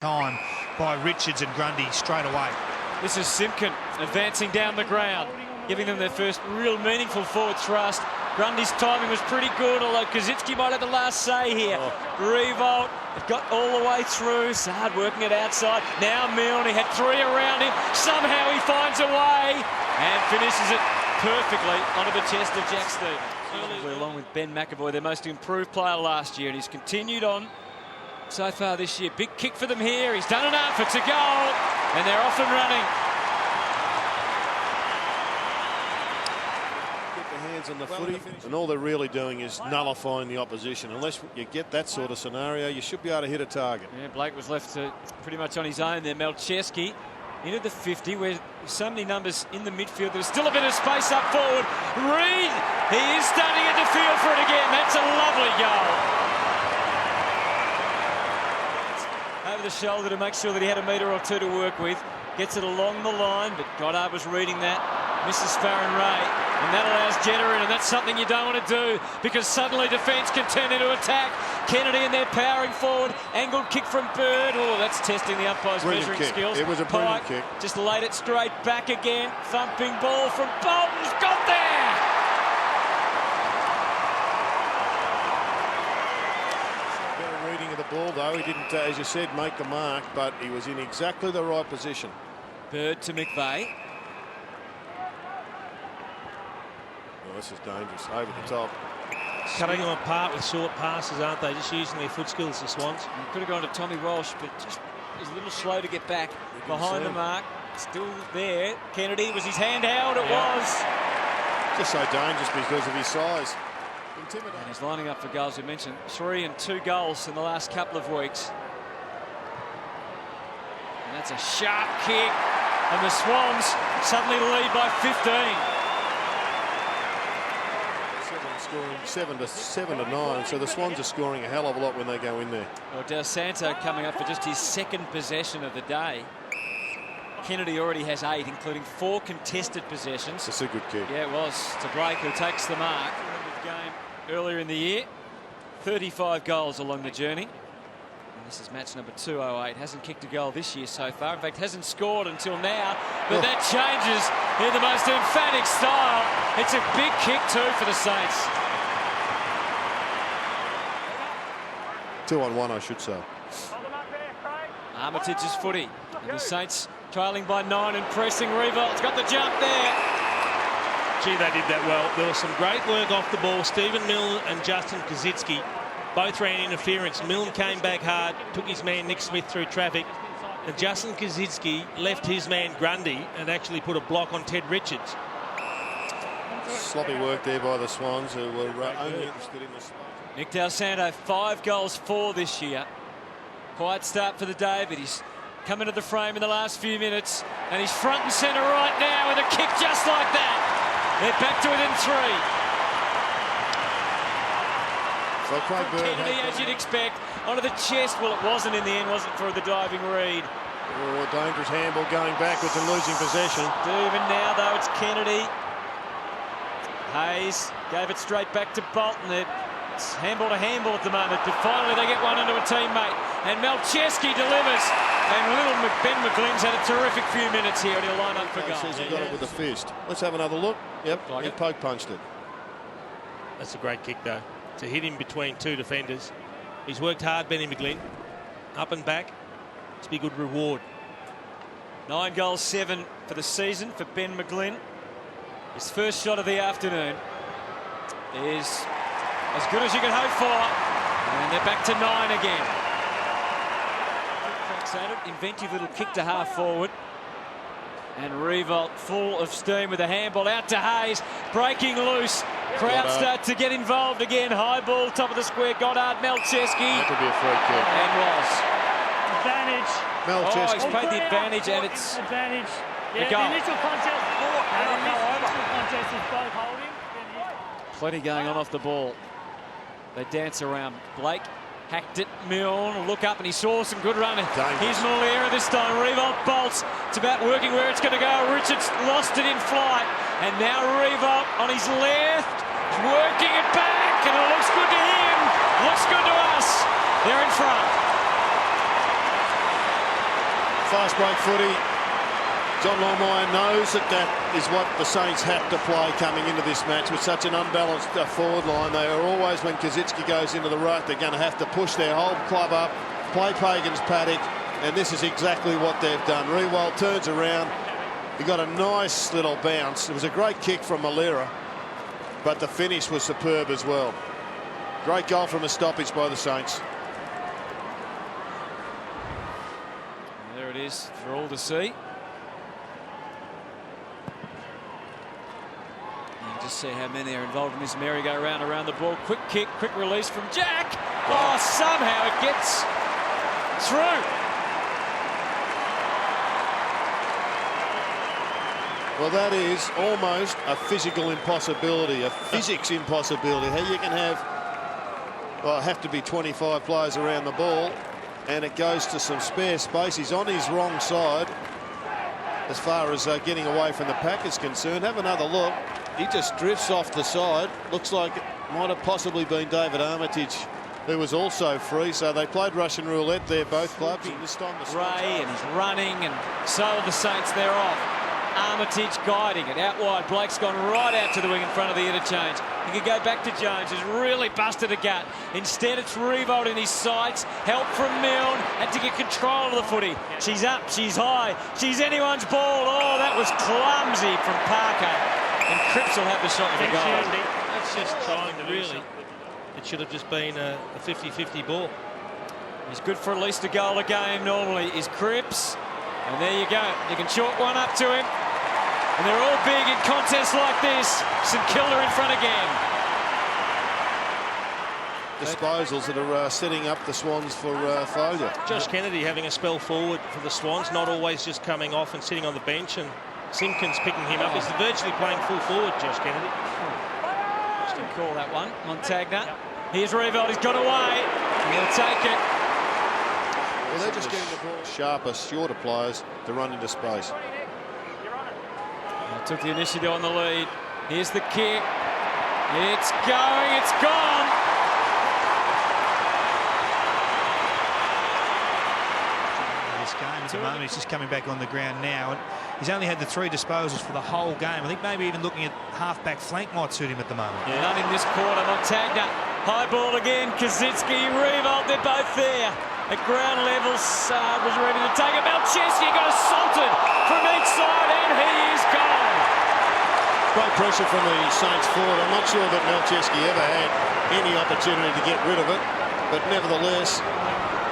Time by Richards and Grundy straight away. This is Simpkin advancing down the ground, giving them their first real meaningful forward thrust. Grundy's timing was pretty good, although Kazitsky might have the last say here. Revolt, it got all the way through. Saad working it outside. Now Milne, he had three around him. Somehow he finds a way and finishes it perfectly onto the chest of Jack Stevens. Along with Ben McAvoy, their most improved player last year, and he's continued on so far this year. Big kick for them here. He's done enough. It's a goal, and they're off and running. Get their hands on the footy, and all they're really doing is nullifying the opposition. Unless you get that sort of scenario, you should be able to hit a target. Yeah, Blake was left pretty much on his own there. Melcheski into the 50, where so many numbers in the midfield. There's still a bit of space up forward. Reid, he is starting at the field for it again. That's a lovely goal. Over the shoulder to make sure that he had a metre or two to work with. Gets it along the line, but Goddard was reading that. Misses Farron Ray, and that allows Jenner in, and that's something you don't want to do, because suddenly defence can turn into attack. Kennedy and they're powering forward. Angled kick from Bird. Oh, that's testing the umpire's measuring skills. It was a brilliant kick. Just laid it straight back again. Thumping ball from Bolton's got there. The ball, though, he didn't, as you said, make the mark, but he was in exactly the right position. Bird to McVeigh. Oh, this is dangerous. Over the top. Cutting them apart with short passes, aren't they? Just using their foot skills, the Swans. Could have gone to Tommy Walsh, but just was a little slow to get back behind the mark. Still there. Kennedy, was his hand held? It was. Just so dangerous because of his size. And he's lining up for goals. We mentioned 3 and 2 goals in the last couple of weeks. And that's a sharp kick. And the Swans suddenly lead by 15. Seven to 9. So the Swans are scoring a hell of a lot when they go in there. Well, Del Santo coming up for just his second possession of the day. Kennedy already has 8, including 4 contested possessions. It's a good kick. Yeah, it was. To Blake, who takes the mark. Game earlier in the year, 35 goals along the journey, and this is match number 208. Hasn't kicked a goal this year so far. In fact, hasn't scored until now, but that changes in the most emphatic style. It's a big kick too for the Saints. 2-on-1, I should say. Armitage's footy, and the Saints trailing by 9 and pressing. Revolt's got the jump there. Gee, they did that well. There was some great work off the ball. Stephen Milne and Justin Kazitsky both ran interference. Milne came back hard, took his man Nick Smith through traffic, and Justin Kazitsky left his man Grundy and actually put a block on Ted Richards. Sloppy work there by the Swans, who were only interested in the spot. Nick Del Santo, 5 goals for this year. Quiet start for the day, but he's come into the frame in the last few minutes, and he's front and centre right now with a kick just like that. They're back to within 3. So Craig Bird, Kennedy, as you'd expect, onto the chest. Well, it wasn't in the end, was it, for the diving Reid? Oh, a dangerous handball going backwards and losing possession. Even now, though, it's Kennedy. Hayes gave it straight back to Bolton. It's handball to handball at the moment, but finally they get one into a teammate. And Melcheski delivers. And little Ben McGlynn's had a terrific few minutes here, and he'll line up for goal. Says he got it with a fist. Let's have another look. Yep, he poke punched it. That's a great kick, though. To hit him between 2 defenders. He's worked hard, Benny McGlynn. Up and back. It's a big good reward. 9 goals, 7 for the season for Ben McGlynn. His first shot of the afternoon is as good as you can hope for. And they're back to 9 again. Inventive little kick to half forward. And Revolt full of steam with a handball out to Hayes. Breaking loose. Crowd start to get involved again. High ball, top of the square. Goddard, Melcheski. That could be a free kick. And was. Advantage. Melcheski. Oh, he's paid the advantage, and it's advantage. a Yeah, goal. the initial contest. The initial contest is both holding. Plenty going on off the ball. They dance around. Blake hacked it. Milne look up and he saw some good running. Here's Molera this time. Revolt bolts. It's about working where it's going to go. Richards lost it in flight. And now Revolt on his left. Working it back. And it looks good to him. Looks good to us. They're in front. fast break footy. John Longmire knows that is what the Saints have to play coming into this match with such an unbalanced forward line. They are always, when Kazitsky goes into the ruck, they're going to have to push their whole club up, play Pagan's paddock, and this is exactly what they've done. Rewald turns around. He got a nice little bounce. It was a great kick from Malera, but the finish was superb as well. Great goal from a stoppage by the Saints. There it is for all to see. You can just see how many are involved in this merry-go-round around the ball. Quick kick, quick release from Jack. Oh, somehow it gets through. Well, that is almost a physical impossibility, a physics impossibility. How you can have to be 25 players around the ball, and it goes to some spare space. He's on his wrong side as far as getting away from the pack is concerned. Have another look. He just drifts off the side. Looks like it might have possibly been David Armitage, who was also free. So they played Russian roulette there, both clubs. And this time the Ray, and he's running, and so are the Saints. They're off. Armitage guiding it out wide. Blake's gone right out to the wing in front of the interchange. He can go back to Jones, who's really busted a gut. Instead, it's Rewald in his sights. Help from Milne, and to get control of the footy. She's up, she's high, she's anyone's ball. Oh, that was clumsy from Parker. And Cripps will have the shot for the goal. That's just trying to really. It should have just been a 50-50 ball. He's good for at least a goal a game normally, is Cripps. And there you go. You can chalk one up to him. And they're all big in contests like this. St Kilda in front again. disposals that are setting up the Swans for failure. Josh Kennedy having a spell forward for the Swans, not always just coming off and sitting on the bench, and Simpkins picking him up. He's virtually playing full forward, Josh Kennedy. Interesting call, that one. Montagna. Here's Rewald. He's got away. He'll take it. Well, they're just getting the ball sharper, shorter players to run into space. Took the initiative on the lead. Here's the kick. It's going. It's gone. This game at the moment, he's just coming back on the ground now, and he's only had the 3 disposals for the whole game. I think maybe even looking at half-back flank might suit him at the moment. Yeah. None in this quarter. Montagna. High ball again. Kazitsky, Rewald, they're both there. At ground level, Saad was ready to take it. Malcheski got assaulted from each side, and he is gone. Great pressure from the Saints forward. I'm not sure that Malcheski ever had any opportunity to get rid of it, but nevertheless,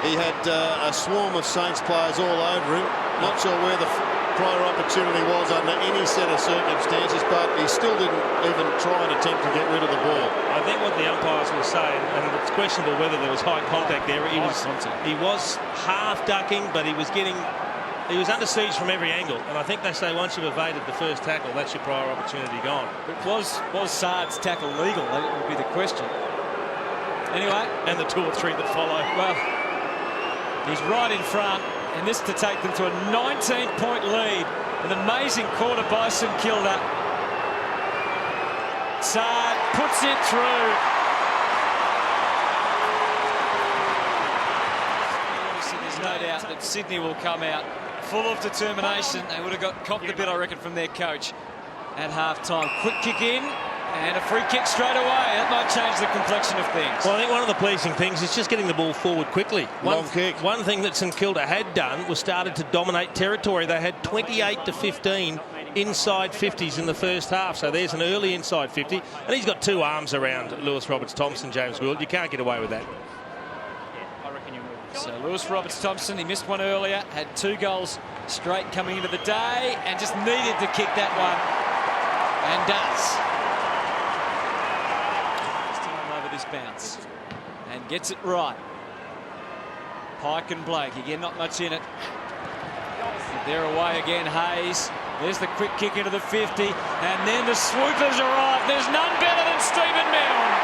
he had a swarm of Saints players all over him. Not sure where the prior opportunity was under any set of circumstances, but he still didn't even try and attempt to get rid of the ball. I think what the umpires were saying, and it's questionable whether there was high contact there. He was half ducking, but he was under siege from every angle. And I think they say once you've evaded the first tackle, that's your prior opportunity gone. But was Saad's tackle legal? That would be the question. Anyway, and the 2 or 3 that follow. Well, he's right in front, and this to take them to a 19-point lead. An amazing quarter by St Kilda. Saad puts it through. There's no doubt that Sydney will come out full of determination. They would have copped a bit, I reckon, from their coach at half-time. Quick kick in. And a free kick straight away. That might change the complexion of things. Well, I think one of the pleasing things is just getting the ball forward quickly. Long kick. One thing that St Kilda had done was started to dominate territory. They had 28-15 inside 50s in the first half. So there's an early inside 50. And he's got 2 arms around Lewis Roberts-Thompson, James Gould. You can't get away with that. So Lewis Roberts-Thompson, he missed one earlier, had 2 goals straight coming into the day, and just needed to kick that one. And does. Bounce and gets it right. Pike and Blake again, not much in it. They're away again. Hayes, there's the quick kick into the 50, and then the swoopers arrive. There's none better than Stephen Milne.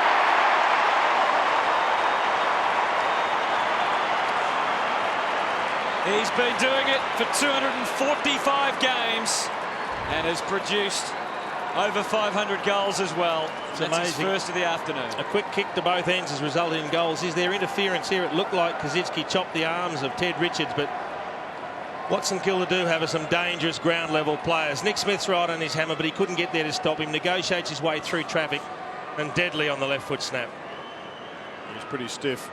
He's been doing it for 245 games and has produced over 500 goals as well. That's amazing. His first of the afternoon. A quick kick to both ends has resulted in goals. Is there interference here? It looked like Kazitsky chopped the arms of Ted Richards, but What St Kilda do have are some dangerous ground level players. Nick Smith's right on his hammer, but he couldn't get there to stop him. Negotiates his way through traffic, and deadly on the left foot snap. He's pretty stiff.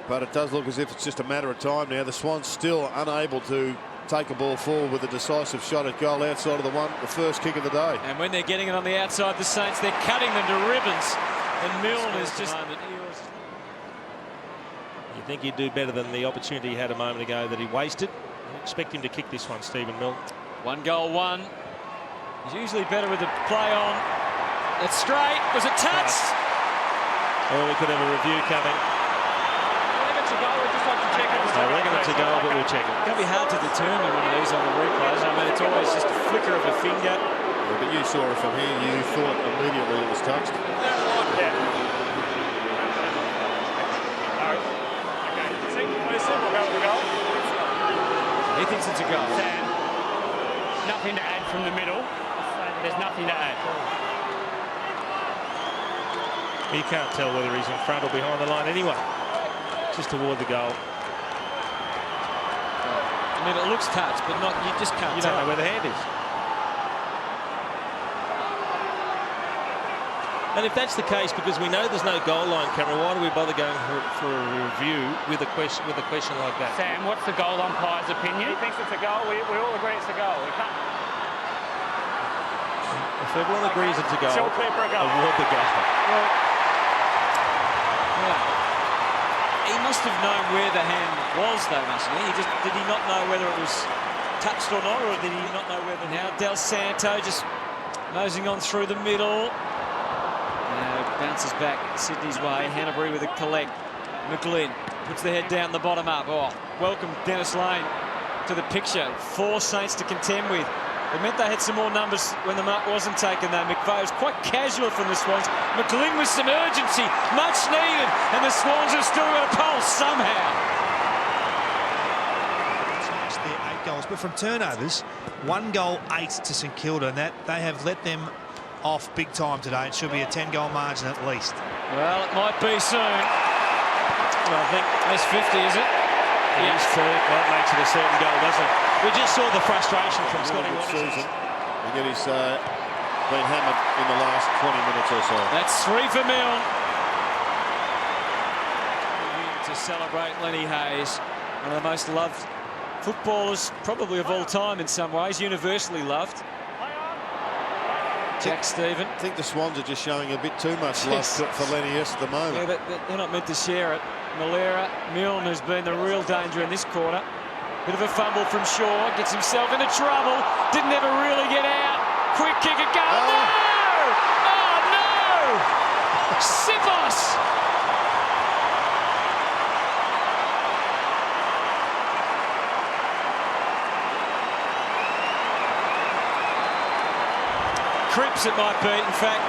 But it does look as if it's just a matter of time now. The Swans still unable to take a ball forward with a decisive shot at goal outside of the first kick of the day. And when they're getting it on the outside, the Saints, they're cutting them to ribbons. And Milne is just... You think he'd do better than the opportunity he had a moment ago that he wasted? I expect him to kick this one, Stephen Milne. 1 goal, 1. He's usually better with the play on. It's straight. Was it touched? Oh, we could have a review coming. I reckon it's a goal, but we'll check it. It's going to be hard to determine one of these on the replays. I mean, it's always just a flicker of a finger. Yeah, but you saw it from here. You thought immediately it was touched. Yeah. He thinks it's a goal. Sam, nothing to add from the middle. There's nothing to add. You can't tell whether he's in front or behind the line anyway. Just toward the goal. I mean, it looks touched, but not. You just can't You tell. don't know where the hand is. And if that's the case, because we know there's no goal line camera, why do we bother going for a review with a question like that? Sam, what's the goal umpire's opinion? He thinks it's a goal. We all agree it's a goal. We can't... If everyone agrees it's a goal, Still clear for a goal. award the goal. Well, he must have known where the hand was, though, mustn't he? Did he not know whether it was touched or not, or did he not know whether... Now Del Santo just nosing on through the middle. Bounces back Sydney's way. Hanbury with a collect. McGlynn puts the head down, the bottom up. Oh, welcome Dennis Lane to the picture. 4 Saints to contend with. It meant they had some more numbers when the mark wasn't taken, though. McVeigh was quite casual from the Swans. McGlynn with some urgency, much needed, and the Swans have still got a pulse somehow. It's their 8 goals, but from turnovers, 1 goal, 8 to St Kilda, and that they have let them off big time today. It should be a 10-goal margin at least. Well, it might be soon. Well, I think that's 50, is it? Yes, that makes it a certain goal, doesn't it? We just saw the frustration from Scotty Waters. And yet he's been hammered in the last 20 minutes or so. That's 3 for Milne. To celebrate Lenny Hayes, one of the most loved footballers probably of all time in some ways, universally loved. Jack Stephen. I think the Swans are just showing a bit too much love for Lenny at the moment. Yeah, they're not meant to share it. Malera, Milne has been the real danger in this quarter. Bit of a fumble from Shaw, gets himself into trouble. Didn't ever really get out. Quick kick at goal. Oh. No! Oh no! Sipos! Cripps it might be, in fact.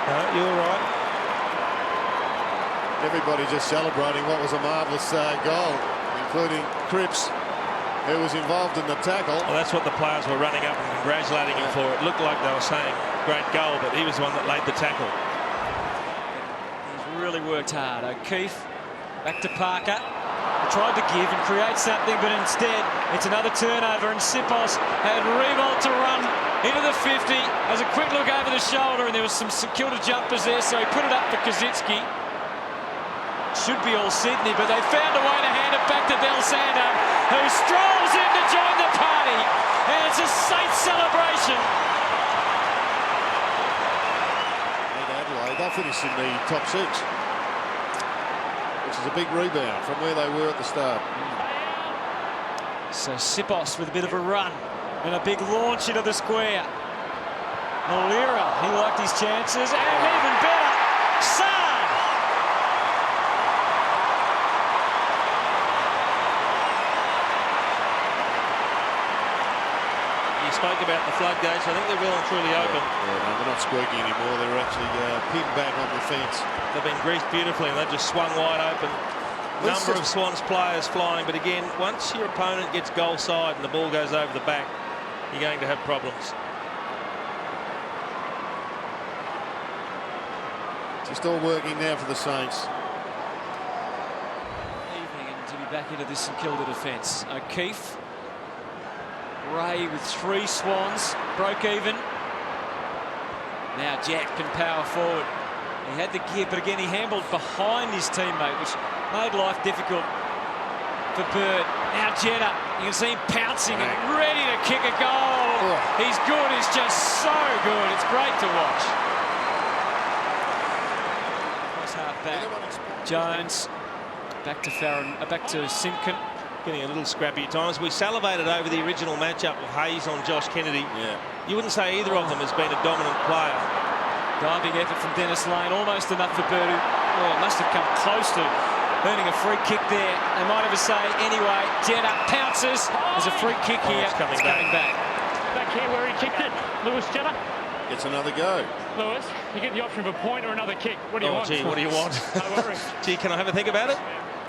No, you're right. Everybody just celebrating what was a marvellous goal, including Cripps, who was involved in the tackle. Well, that's what the players were running up and congratulating him for. It looked like they were saying, great goal, but he was the one that laid the tackle. He's really worked hard. O'Keefe back to Parker. He tried to give and create something, but instead it's another turnover, and Sipos had Revolt to run into the 50. Has a quick look over the shoulder, and there was some St Kilda jumpers there, so he put it up for Kazitsky. Should be all Sydney, but they found a way to hand it back to Del Santo, who strolls in to join the party, and it's a Saints celebration. And Adelaide, they'll finish in the top 6, which is a big rebound from where they were at the start. So Sipos with a bit of a run and a big launch into the square. Malera, he liked his chances, and even better, Saad. You spoke about the floodgates. I think they're well and truly open. Yeah, no, they're not squeaky anymore. They're actually pinned back on the fence. They've been greased beautifully, and they've just swung wide open. Number of Swans players flying, but again, once your opponent gets goal side and the ball goes over the back, you're going to have problems. Just all working now for the Saints. Evening, and to be back into this St Kilda defence. O'Keefe, Ray with 3 swans, broke even. Now Jack can power forward. He had the gear, but again he handled behind his teammate, which made life difficult for Bird. Now Jetta, you can see him pouncing and ready to kick a goal. He's good, he's just so good. It's great to watch. Cross half back. Jones, back to Farron, back to Simpkin. Getting a little scrappy at times. We salivated over the original matchup of Hayes on Josh Kennedy. Yeah. You wouldn't say either of them has been a dominant player. Diving effort from Dennis Lane, almost enough for Bird, who must have come close to earning a free kick there. They might have a say anyway. Jetta pounces. There's a free kick here. It's coming back. Back here where he kicked it. Lewis Jetta. Gets another go. Lewis, you get the option of a point or another kick. What do you want? Gee, what do you want? No worries. Gee, can I have a think about it?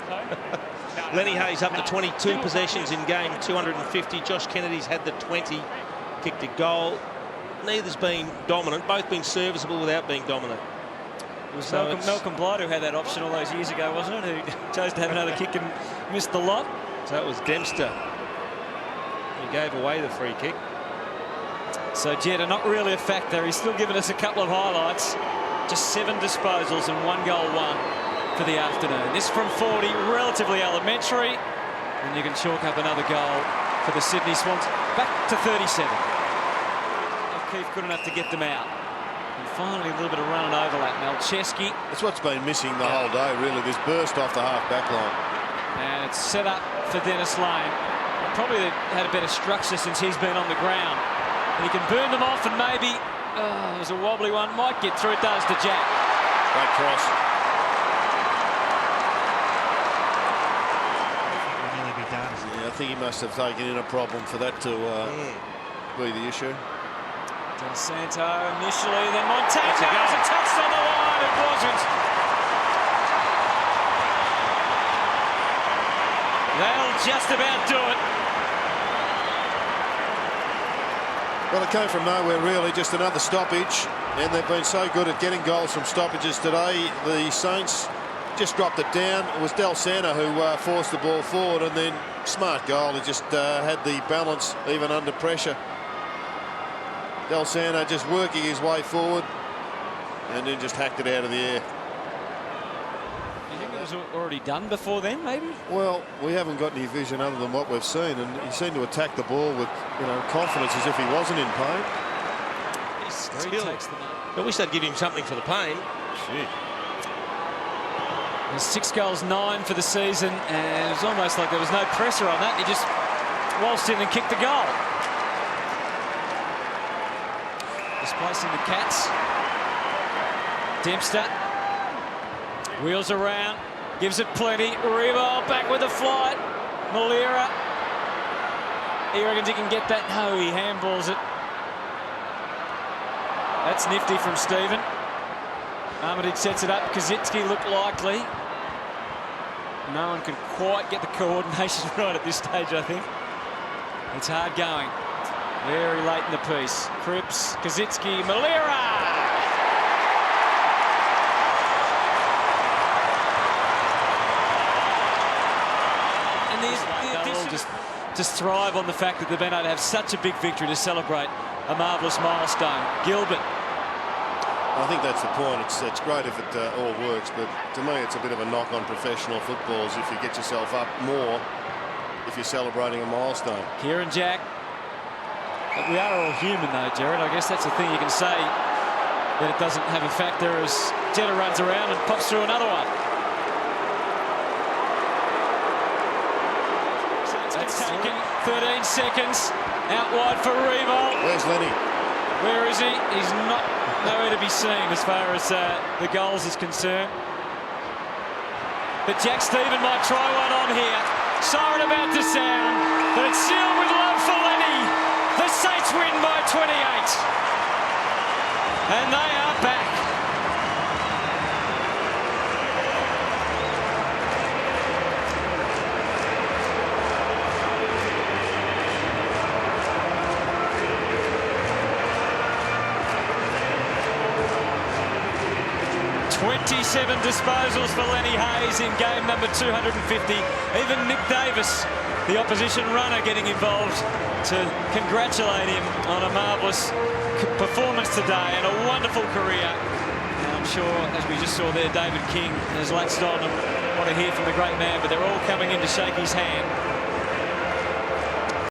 No? Lenny Hayes up to 22 possessions in game, 250. Josh Kennedy's had the 20, kicked a goal. Neither's been dominant, both been serviceable without being dominant. It was So Malcolm Blight who had that option all those years ago, wasn't it? Who chose to have another kick and missed the lot. So it was Dempster who gave away the free kick. So Jetta not really a factor. He's still given us a couple of highlights. Just 7 disposals and 1 goal won for the afternoon. This from 40, relatively elementary. And you can chalk up another goal for the Sydney Swans. Back to 37. O'Keefe good enough to get them out. And finally a little bit of run and overlap. Malcheski. That's what's been missing the whole day, really, this burst off the half-back line. And it's set up for Dennis Lane. Probably had a better structure since he's been on the ground. And he can burn them off and maybe, it was a wobbly one, might get through. It does to Jack. Great cross. Will nearly be done. Yeah, I think he must have taken in a problem for that to be the issue. Del Santo initially, then Montagna has a touch on the line. It wasn't. That'll just about do it. Well, it came from nowhere, really, just another stoppage. And they've been so good at getting goals from stoppages today. The Saints just dropped it down. It was Del Santo who forced the ball forward, and then smart goal. He just had the balance even under pressure. Del Santo just working his way forward and then just hacked it out of the air. You think it was already done before then, maybe? Well, we haven't got any vision other than what we've seen, and he seemed to attack the ball with, confidence as if he wasn't in pain. He still takes the mark. I wish they'd give him something for the pain. Shit. There's 6 goals, 9 for the season, and it was almost like there was no pressure on that. He just waltzed in and kicked the goal. Displacing the Cats. Dempster wheels around, gives it plenty. Revo back with the flight. Malira. He reckons he can get that. No, he handballs it. That's nifty from Stephen. Armitage sets it up. Kaczynski looked likely. No one can quite get the coordination right at this stage, I think. It's hard going. Very late in the piece. Cripps, Kaczynski, Malira! And they'll all just thrive on the fact that they've been able to have such a big victory to celebrate a marvellous milestone. Gilbert. I think that's the point. It's great if it all works, but to me it's a bit of a knock on professional footballers if you get yourself up more if you're celebrating a milestone. Kieran Jack. But we are all human though, Jared. I guess that's the thing you can say, that it doesn't have a factor as Jetta runs around and pops through another one. That's taken 13 seconds. Out wide for Revo. Where's Lenny? Where is he? He's not nowhere to be seen as far as the goals is concerned. But Jack Stephen might try one on here. Siren about to sound, but it's sealed with love for Lenny. The Saints win by 28. And they are back. 27 disposals for Lenny Hayes in game number 250. Even Nick Davis, the opposition runner, getting involved to congratulate him on a marvellous performance today and a wonderful career. And I'm sure, as we just saw there, David King has latched on and want to hear from the great man, but they're all coming in to shake his hand.